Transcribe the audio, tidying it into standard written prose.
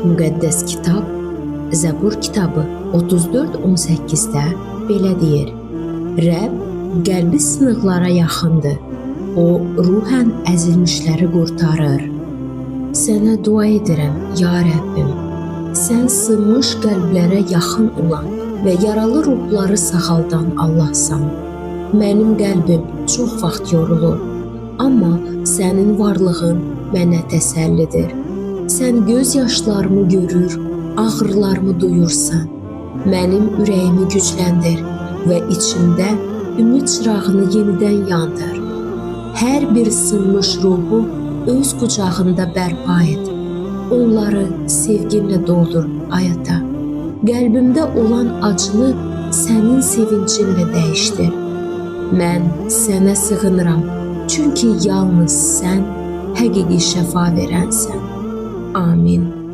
Müqəddəs kitab Zəbur kitabı 34:18-də belə deyir: Rəbb qəlbi sınıqlara yaxındır. O ruhən əzilmişləri qurtarır. Sənə dua edirəm, ya Rəbbim. Sən sınmış qəlblərə yaxın olan və yaralı ruhları sağaldan Allahsan. Mənim qəlbim çox vaxt yorulur, amma sənin varlığın mənə təsəllidir. Sən göz yaşlarımı görür, ağrılarımı duyursan. Mənim ürəyimi gücləndir və içimdə ümid çırağını yenidən yandır. Hər bir sınmış ruhu öz qucağında bərpa et. Onları sevginlə doldur, Ay Ata. Qəlbimdə olan acını sənin sevincinlə dəyişdir. Mən sənə sığınıram, çünki yalnız sən həqiqi şəfa verənsən. Amin.